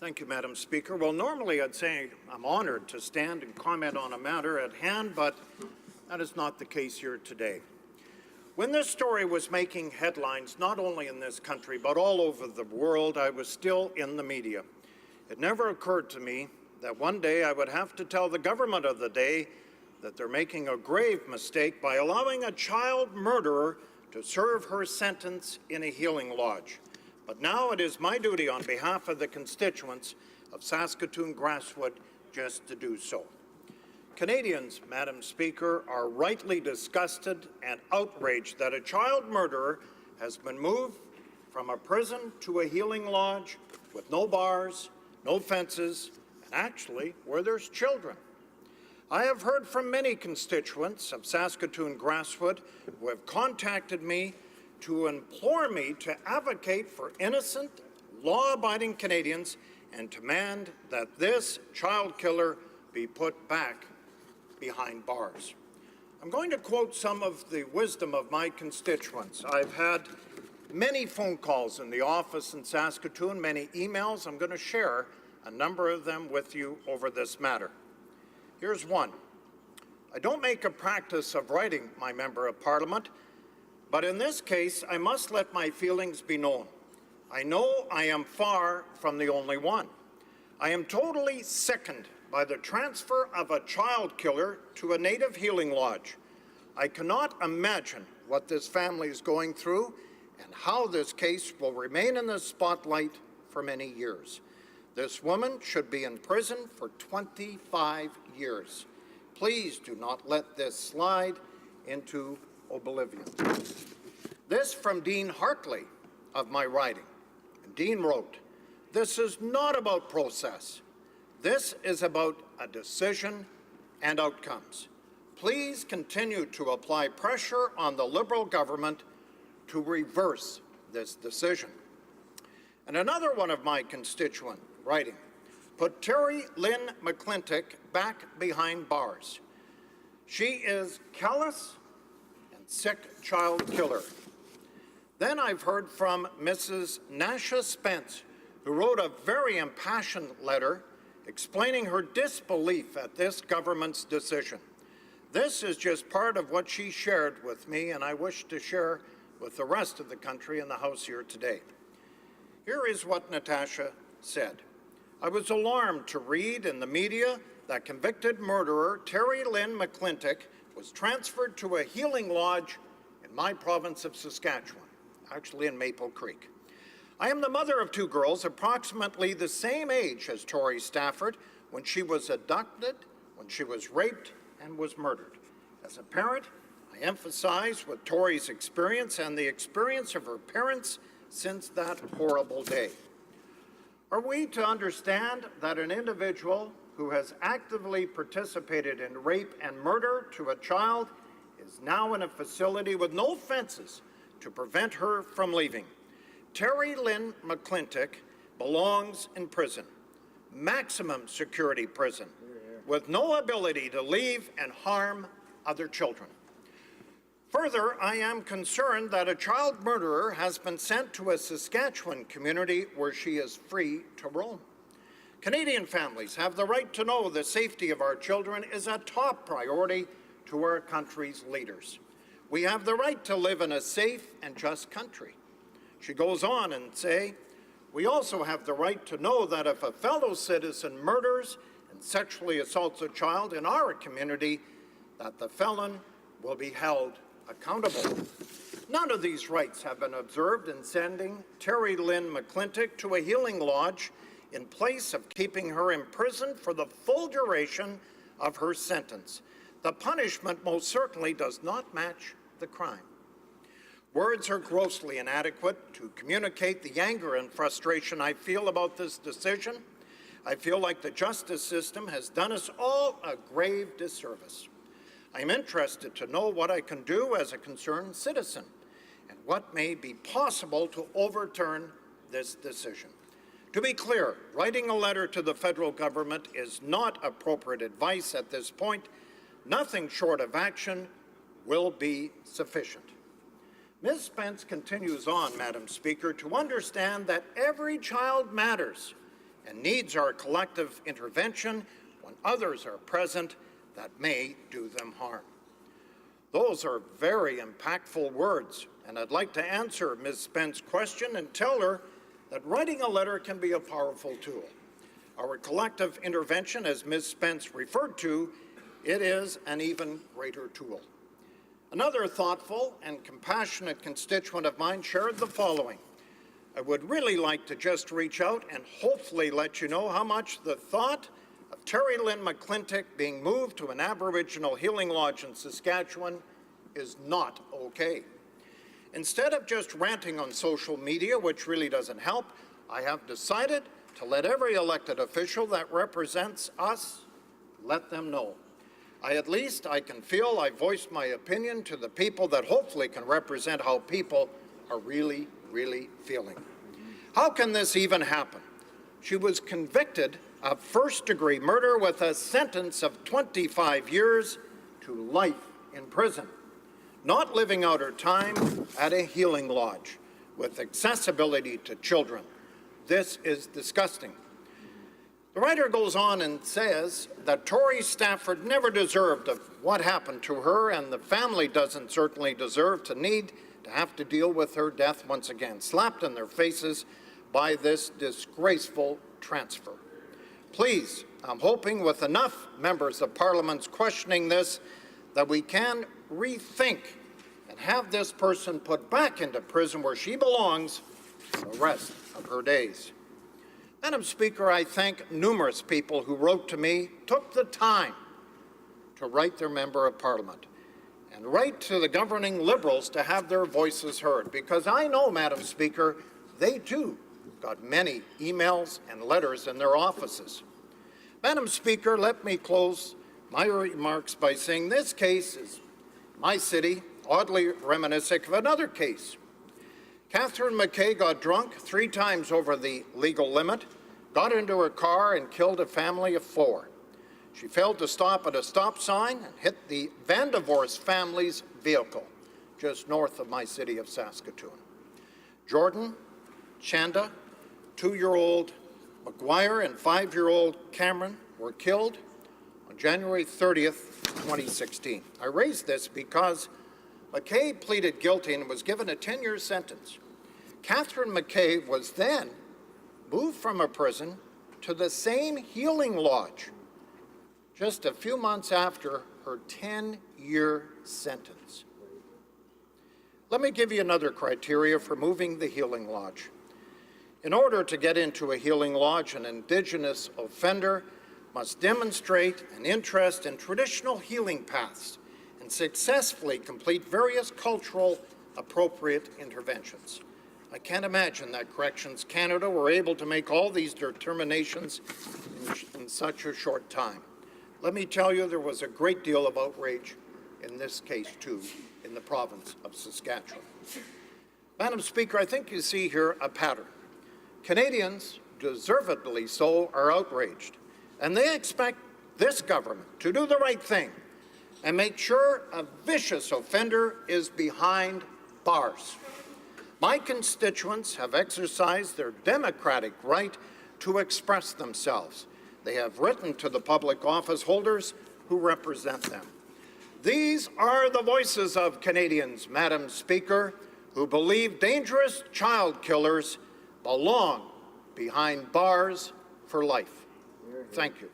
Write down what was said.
Thank you, Madam Speaker. Well, normally I'd say I'm honored to stand and comment on a matter at hand, but that is not the case here today. When this story was making headlines, not only in this country, but all over the world, I was still in the media. It never occurred to me that one day I would have to tell the government of the day that they're making a grave mistake by allowing a child murderer to serve her sentence in a healing lodge. But now it is my duty on behalf of the constituents of Saskatoon-Grasswood just to do so. Canadians, Madam Speaker, are rightly disgusted and outraged that a child murderer has been moved from a prison to a healing lodge with no bars, no fences, and actually where there's children. I have heard from many constituents of Saskatoon-Grasswood who have contacted me to implore me to advocate for innocent, law-abiding Canadians and demand that this child killer be put back behind bars. I'm going to quote some of the wisdom of my constituents. I've had many phone calls in the office in Saskatoon, many emails. I'm going to share a number of them with you over this matter. Here's one. I don't make a practice of writing my Member of Parliament, but in this case, I must let my feelings be known. I know I am far from the only one. I am totally sickened by the transfer of a child killer to a native healing lodge. I cannot imagine what this family is going through and how this case will remain in the spotlight for many years. This woman should be in prison for 25 years. Please do not let this slide into oblivion. This from Dean Hartley of my writing. And Dean wrote, "This is not about process. This is about a decision and outcomes. Please continue to apply pressure on the Liberal government to reverse this decision." And another one of my constituent writing, "Put Terri-Lynne McClintic back behind bars. She is callous and sick child killer." Then I've heard from Mrs. Nasha Spence, who wrote a very impassioned letter explaining her disbelief at this government's decision. This is just part of what she shared with me, and I wish to share with the rest of the country in the House here today. Here is what Natasha said. "I was alarmed to read in the media that convicted murderer Terri-Lynne McClintic was transferred to a healing lodge in my province of Saskatchewan, actually in Maple Creek. I am the mother of two girls approximately the same age as Tori Stafford when she was abducted, when she was raped and was murdered. As a parent, I emphasize with Tori's experience and the experience of her parents since that horrible day. Are we to understand that an individual who has actively participated in rape and murder to a child is now in a facility with no fences to prevent her from leaving? Terri-Lynne McClintic belongs in prison, maximum security prison, with no ability to leave and harm other children. Further, I am concerned that a child murderer has been sent to a Saskatchewan community where she is free to roam. Canadian families have the right to know the safety of our children is a top priority to our country's leaders. We have the right to live in a safe and just country." She goes on and say, "We also have the right to know that if a fellow citizen murders and sexually assaults a child in our community, that the felon will be held accountable." None of these rights have been observed in sending Terri-Lynne McClintic to a healing lodge in place of keeping her in prison for the full duration of her sentence. The punishment most certainly does not match the crime. Words are grossly inadequate to communicate the anger and frustration I feel about this decision. I feel like the justice system has done us all a grave disservice. I am interested to know what I can do as a concerned citizen and what may be possible to overturn this decision. To be clear, writing a letter to the federal government is not appropriate advice at this point. Nothing short of action will be sufficient. Ms. Spence continues on, Madam Speaker, to understand that every child matters and needs our collective intervention when others are present that may do them harm. Those are very impactful words, and I'd like to answer Ms. Spence's question and tell her that writing a letter can be a powerful tool. Our collective intervention, as Ms. Spence referred to, it is an even greater tool. Another thoughtful and compassionate constituent of mine shared the following. I would really like to just reach out and hopefully let you know how much the thought of Terri-Lynne McClintic being moved to an Aboriginal healing lodge in Saskatchewan is not okay. Instead of just ranting on social media, which really doesn't help, I have decided to let every elected official that represents us let them know. At least I can feel I voiced my opinion to the people that hopefully can represent how people are really, really feeling. How can this even happen? She was convicted of first-degree murder with a sentence of 25 years to life in prison, not living out her time at a healing lodge with accessibility to children. This is disgusting. The writer goes on and says that Tori Stafford never deserved of what happened to her, and the family doesn't certainly deserve to need to have to deal with her death once again, slapped in their faces by this disgraceful transfer. Please, I'm hoping with enough members of Parliament questioning this that we can rethink and have this person put back into prison where she belongs for the rest of her days. Madam Speaker, I thank numerous people who wrote to me, took the time to write their Member of Parliament, and write to the governing Liberals to have their voices heard, because I know, Madam Speaker, they too got many emails and letters in their offices. Madam Speaker, let me close my remarks by saying this case is my city, oddly reminiscent of another case. Catherine McKay got drunk 3 times over the legal limit, got into her car and killed a family of 4. She failed to stop at a stop sign and hit the Van Divorce family's vehicle just north of my city of Saskatoon. Jordan, Chanda, 2-year-old McGuire and 5-year-old Cameron were killed on January 30th, 2016. I raised this because McKay pleaded guilty and was given a 10-year sentence. Catherine McKay was then moved from a prison to the same healing lodge just a few months after her 10-year sentence. Let me give you another criteria for moving the healing lodge. In order to get into a healing lodge, an Indigenous offender must demonstrate an interest in traditional healing paths and successfully complete various cultural appropriate interventions. I can't imagine that Corrections Canada were able to make all these determinations in such a short time. Let me tell you, there was a great deal of outrage in this case, too, in the province of Saskatchewan. Madam Speaker, I think you see here a pattern. Canadians, deservedly so, are outraged, and they expect this government to do the right thing and make sure a vicious offender is behind bars. My constituents have exercised their democratic right to express themselves. They have written to the public office holders who represent them. These are the voices of Canadians, Madam Speaker, who believe dangerous child killers belong behind bars for life. Thank you.